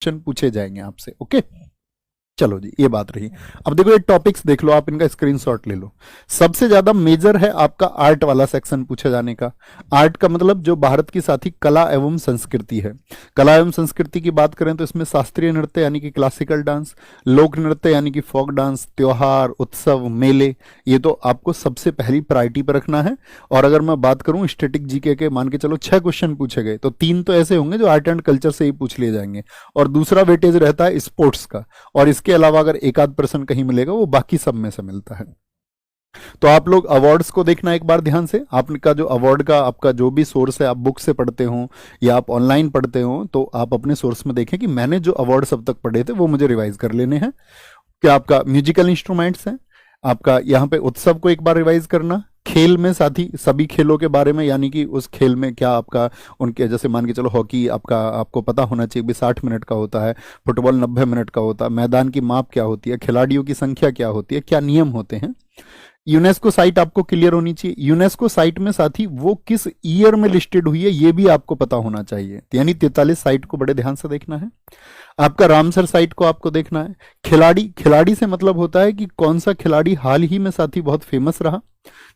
Question पूछे जाएंगे आपसे। ओके, चलो जी, ये बात रही। अब देखो ये टॉपिक्स देख लो, आप इनका स्क्रीनशॉट ले लो। सबसे ज्यादा मेजर है आपका आर्ट वाला सेक्शन पूछे जाने का। आर्ट का मतलब जो भारत की साथी कला एवं संस्कृति है। कला एवं संस्कृति की बात करें तो इसमें शास्त्रीय नृत्य यानी कि क्लासिकल डांस, लोक नृत्य यानी कि फोक डांस, त्योहार, उत्सव, मेले, ये तो आपको सबसे पहली प्रायोरिटी पर रखना है। और अगर मैं बात करूं स्टैटिक जीके के, मान के चलो 6 क्वेश्चन पूछे गए तो 3 तो ऐसे होंगे जो आर्ट एंड कल्चर से ही पूछ लिए जाएंगे, और दूसरा वेटेज रहता है स्पोर्ट्स का, और इसके अलावा अगर एक आध पर्सन कहीं मिलेगा वो बाकी सब में से मिलता है। तो आप लोग अवार्ड्स को देखना एक बार ध्यान से। आपका जो अवार्ड का आपका जो भी सोर्स है, आप बुक से पढ़ते हो या आप ऑनलाइन पढ़ते हो, तो आप अपने सोर्स में देखें कि मैंने जो अवार्ड सब तक पढ़े थे वो मुझे रिवाइज कर लेने हैं। क्या आपका म्यूजिकल इंस्ट्रूमेंट्स है, आपका यहाँ पे उत्सव को एक बार रिवाइज करना, खेल में साथी सभी खेलों के बारे में, यानी कि उस खेल में क्या आपका उनके, जैसे मान के चलो हॉकी आपका आपको पता होना चाहिए भी 60 मिनट का होता है, फुटबॉल 90 मिनट का होता है, मैदान की माप क्या होती है, खिलाड़ियों की संख्या क्या होती है, क्या नियम होते हैं। यूनेस्को साइट आपको क्लियर होनी चाहिए। यूनेस्को साइट में साथी वो किस ईयर में लिस्टेड हुई है ये भी आपको पता होना चाहिए, यानी 43 साइट को बड़े ध्यान से देखना है। आपका रामसर साइट को आपको देखना है। खिलाड़ी, खिलाड़ी से मतलब होता है कि कौन सा खिलाड़ी हाल ही में साथी बहुत फेमस रहा।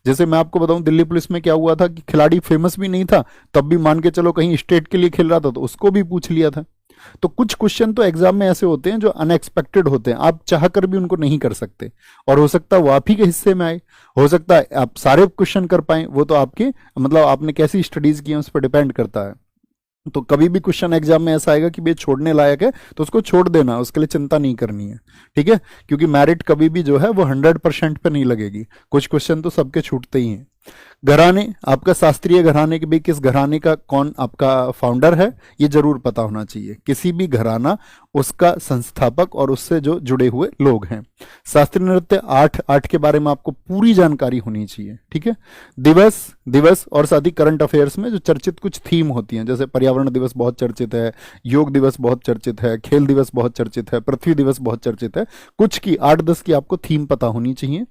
जैसे मैं आपको बताऊं दिल्ली पुलिस में क्या हुआ था कि खिलाड़ी फेमस भी नहीं था, तब भी मान के चलो कहीं स्टेट के लिए खेल रहा था तो उसको भी पूछ लिया था। तो कुछ क्वेश्चन तो एग्जाम में ऐसे होते हैं जो अनएक्सपेक्टेड होते हैं, आप चाह कर भी उनको नहीं कर सकते, और हो सकता है वो आप ही के हिस्से में आए, हो सकता है आप सारे क्वेश्चन कर पाए, वो तो आपके मतलब आपने कैसी स्टडीज की है उस पर डिपेंड करता है। तो कभी भी क्वेश्चन एग्जाम में ऐसा आएगा कि ये छोड़ने लायक है तो उसको छोड़ देना, उसके लिए चिंता नहीं करनी है, ठीक है, क्योंकि मेरिट कभी भी जो है वो 100% पे नहीं लगेगी, कुछ क्वेश्चन तो सबके छूटते ही हैं। घराने, आपका शास्त्रीय घराने के भी किस घराने का कौन आपका फाउंडर है ये जरूर पता होना चाहिए। किसी भी घराना उसका संस्थापक और उससे जो जुड़े हुए लोग हैं। शास्त्रीय नृत्य आठ के बारे में आपको पूरी जानकारी होनी चाहिए, ठीक है। दिवस और साथ ही करंट अफेयर्स में जो चर्चित कुछ थीम होती हैं, जैसे पर्यावरण दिवस बहुत चर्चित है, योग दिवस बहुत चर्चित है, खेल दिवस बहुत चर्चित है, पृथ्वी दिवस बहुत चर्चित है, कुछ की 8-10 की आपको थीम पता होनी चाहिए।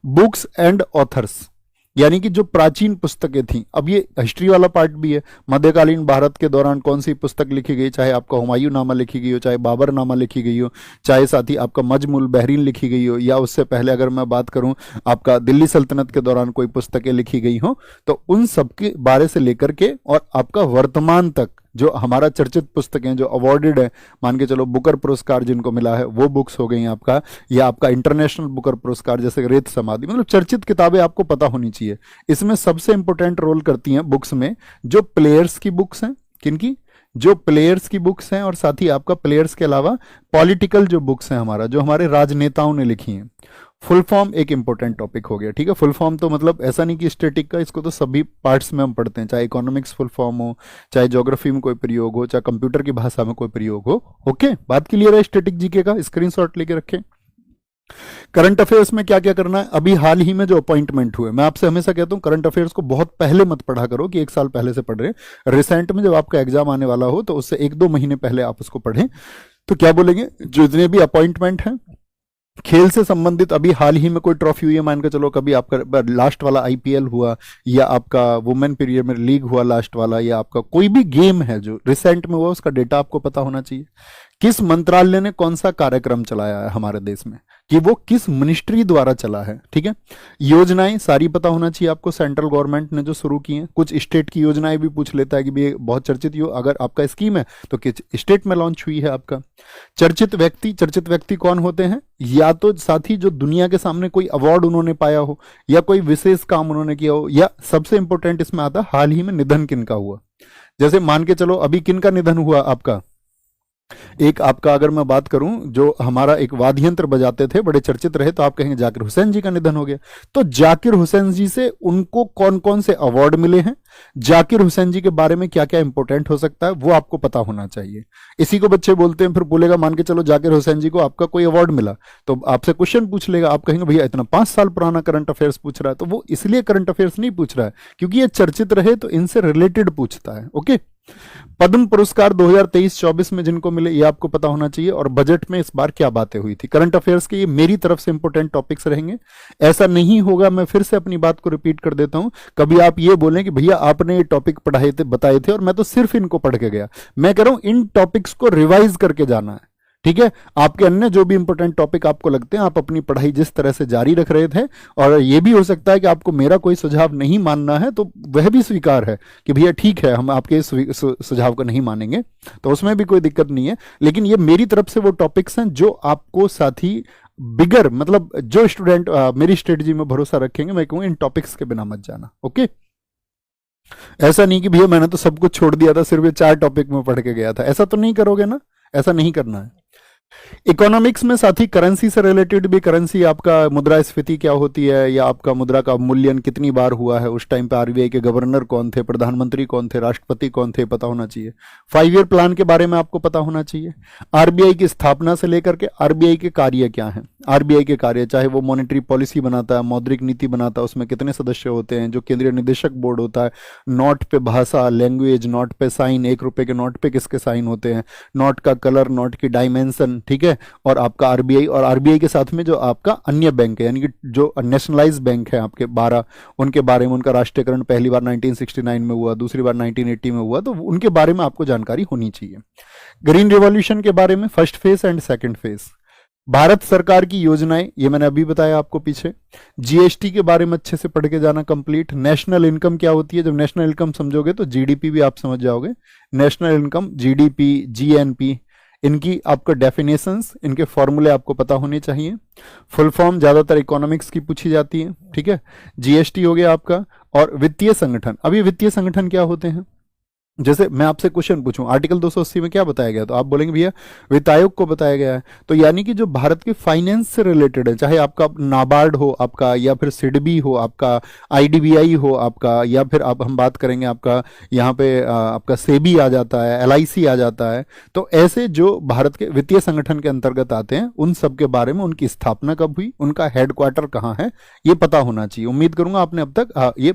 बुक्स एंड ऑथर्स, यानी कि जो प्राचीन पुस्तकें थीं, अब ये हिस्ट्री वाला पार्ट भी है, मध्यकालीन भारत के दौरान कौन सी पुस्तक लिखी गई, चाहे आपका हुमायूं नामा लिखी गई हो, चाहे बाबर नामा लिखी गई हो, चाहे साथ ही आपका मजमुल बहरीन लिखी गई हो, या उससे पहले अगर मैं बात करूं आपका दिल्ली सल्तनत के दौरान कोई पुस्तकें लिखी गई हो, तो उन सब के बारे से लेकर के और आपका वर्तमान तक जो हमारा चर्चित पुस्तकें जो अवार्डेड है, मान के चलो बुकर पुरस्कार जिनको मिला है वो बुक्स हो गई आपका, या आपका इंटरनेशनल बुकर पुरस्कार जैसे रेत समाधि, मतलब चर्चित किताबें आपको पता होनी चाहिए। इसमें सबसे इंपॉर्टेंट रोल करती हैं बुक्स में जो प्लेयर्स की बुक्स हैं, किनकी, जो प्लेयर्स की बुक्स हैं, और साथ ही आपका प्लेयर्स के अलावा पॉलिटिकल जो बुक्स हैं हमारा, जो हमारे राजनेताओं ने लिखी हैं। फुल फॉर्म एक इंपॉर्टेंट टॉपिक हो गया, ठीक है। फुल फॉर्म तो मतलब ऐसा नहीं कि स्टैटिक का, इसको तो सभी पार्ट्स में हम पढ़ते हैं, चाहे इकोनॉमिक्स फुल फॉर्म हो, चाहे ज्योग्राफी में कोई प्रयोग हो, चाहे कंप्यूटर की भाषा में कोई प्रयोग हो। ओके, बात क्लियर है स्टैटिक जीके का, स्क्रीनशॉट लेके रखें। करंट अफेयर्स में क्या क्या करना है, अभी हाल ही में जो अपॉइंटमेंट हुए, मैं आपसे हमेशा कहता हूं करंट अफेयर्स को बहुत पहले मत पढ़ा करो कि 1 साल पहले से पढ़ रहे, रिसेंट में जब आपका एग्जाम आने वाला हो तो उससे 1-2 महीने पहले आप उसको पढ़ें। तो क्या बोलेंगे, जो जितने भी अपॉइंटमेंट हैं खेल से संबंधित, अभी हाल ही में कोई ट्रॉफी हुई है, मान के चलो कभी आपका लास्ट वाला आईपीएल हुआ, या आपका वुमेन पीरियड में लीग हुआ लास्ट वाला, या आपका कोई भी गेम है जो रिसेंट में हुआ उसका डेटा आपको पता होना चाहिए। किस मंत्रालय ने कौन सा कार्यक्रम चलाया है हमारे देश में, कि वो किस मिनिस्ट्री द्वारा चला है, ठीक है। योजनाएं सारी पता होना चाहिए आपको, सेंट्रल गवर्नमेंट ने जो शुरू की हैं। कुछ स्टेट की योजनाएं भी पूछ लेता है कि भाई बहुत चर्चित अगर आपका स्कीम है तो किस स्टेट में लॉन्च हुई है आपका। चर्चित व्यक्ति कौन होते हैं, या तो साथ ही जो दुनिया के सामने कोई अवार्ड उन्होंने पाया हो, या कोई विशेष काम उन्होंने किया हो, या सबसे इंपॉर्टेंट इसमें आता हाल ही में निधन किन का हुआ। जैसे मान के चलो अभी किन का निधन हुआ आपका, एक आपका अगर मैं बात करूं जो हमारा एक वाद्य यंत्र बजाते थे बड़े चर्चित रहे, तो आप कहेंगे जाकिर हुसैन जी का निधन हो गया। तो जाकिर हुसैन जी से उनको कौन कौन से अवार्ड मिले हैं, जाकिर हुसैन जी के बारे में क्या क्या इंपॉर्टेंट हो सकता है वो आपको पता होना चाहिए। इसी को बच्चे बोलते हैं, फिर बोलेगा मान के चलो जाकिर हुसैन जी को आपका कोई अवार्ड मिला, तो आपसे क्वेश्चन पूछ लेगा, आप कहेंगे भैया इतना 5 साल पुराना करंट अफेयर्स पूछ रहा है, तो वो इसलिए करंट अफेयर्स नहीं पूछ रहा है क्योंकि ये चर्चित रहे तो इनसे रिलेटेड पूछता है। ओके, पद्म पुरस्कार 2023-24 में जिनको मिले ये आपको पता होना चाहिए, और बजट में इस बार क्या बातें हुई थी। करंट अफेयर्स के ये मेरी तरफ से इंपॉर्टेंट टॉपिक्स रहेंगे। ऐसा नहीं होगा, मैं फिर से अपनी बात को रिपीट कर देता हूं, कभी आप ये बोलें कि भैया आपने ये टॉपिक पढ़ाए थे, बताए थे और मैं तो सिर्फ इनको पढ़ के गया। मैं कह रहा हूं इन टॉपिक्स को रिवाइज करके जाना है, ठीक है। आपके अन्य जो भी इंपॉर्टेंट टॉपिक आपको लगते हैं, आप अपनी पढ़ाई जिस तरह से जारी रख रहे थे, और ये भी हो सकता है कि आपको मेरा कोई सुझाव नहीं मानना है, तो वह भी स्वीकार है कि भैया ठीक है, हम आपके सुझाव को नहीं मानेंगे, तो उसमें भी कोई दिक्कत नहीं है। लेकिन ये मेरी तरफ से वो टॉपिक्स हैं जो आपको साथी बिगर, मतलब जो स्टूडेंट मेरी स्ट्रेटजी में भरोसा रखेंगे, मैं कहूँ इन टॉपिक्स के बिना मत जाना, ओके। ऐसा नहीं कि भैया मैंने तो सब कुछ छोड़ दिया था, सिर्फ ये 4 टॉपिक में पढ़ के गया था, ऐसा तो नहीं करोगे ना, ऐसा नहीं करना है। इकोनॉमिक्स में साथी करेंसी से रिलेटेड भी, करेंसी आपका मुद्रास्फीति क्या होती है, या आपका मुद्रा का मूल्यन कितनी बार हुआ है, उस टाइम पे आरबीआई के गवर्नर कौन थे, प्रधानमंत्री कौन थे, राष्ट्रपति कौन थे, पता होना चाहिए। 5 ईयर प्लान के बारे में आपको पता होना चाहिए। आरबीआई की स्थापना से लेकर के आरबीआई के कार्य क्या हैं, आरबीआई के कार्य, चाहे वो मॉनेटरी पॉलिसी बनाता है, मौद्रिक नीति बनाता है, उसमें कितने सदस्य होते हैं, जो केंद्रीय निदेशक बोर्ड होता है, नोट पे भाषा, लैंग्वेज, नोट पे साइन, 1 रुपए के नोट पे किसके साइन होते हैं, नोट का कलर, नोट की डायमेंशन, ठीक है, और आपका आरबीआई, और आरबीआई के साथ में जो आपका अन्य बैंक है, यानी कि जो नेशनलाइज बैंक है आपके 12, उनके बारे में, उनका राष्ट्रीयकरण पहली बार 1969 में हुआ, दूसरी बार 1980 में हुआ, तो उनके बारे में आपको जानकारी होनी चाहिए। ग्रीन रिवॉल्यूशन के बारे में, first phase and second phase, Bharat सरकार की योजनाएं, ये मैंने अभी बताया आपको पीछे। जीएसटी के बारे में अच्छे से पढ़ के जाना कंप्लीट। नेशनल इनकम क्या होती है, जब नेशनल इनकम समझोगे तो जीडीपी भी आप समझ जाओगे। नेशनल इनकम, जीडीपी, जीएनपी, इनकी आपको डेफिनेशंस, इनके फॉर्मूले आपको पता होने चाहिए। फुल फॉर्म ज्यादातर इकोनॉमिक्स की पूछी जाती है, ठीक है। जीएसटी हो गया आपका। और वित्तीय संगठन, अब ये वित्तीय संगठन क्या होते हैं, जैसे मैं आपसे क्वेश्चन पूछूं आर्टिकल 280 में क्या बताया गया, तो आप बोलेंगे भैया वित्त आयोग को बताया गया है। तो यानी कि जो भारत के फाइनेंस से रिलेटेड है, चाहे आपका नाबार्ड हो आपका, या फिर सिडबी हो आपका, आईडीबीआई हो आपका, या फिर आप हम बात करेंगे आपका यहाँ पे आपका सेबी आ जाता है, एलआईसी आ जाता है। तो ऐसे जो भारत के वित्तीय संगठन के अंतर्गत आते हैं, उन सब के बारे में, उनकी स्थापना कब हुई, उनका हेडक्वार्टर कहाँ है, ये पता होना चाहिए। उम्मीद करूंगा आपने अब तक ये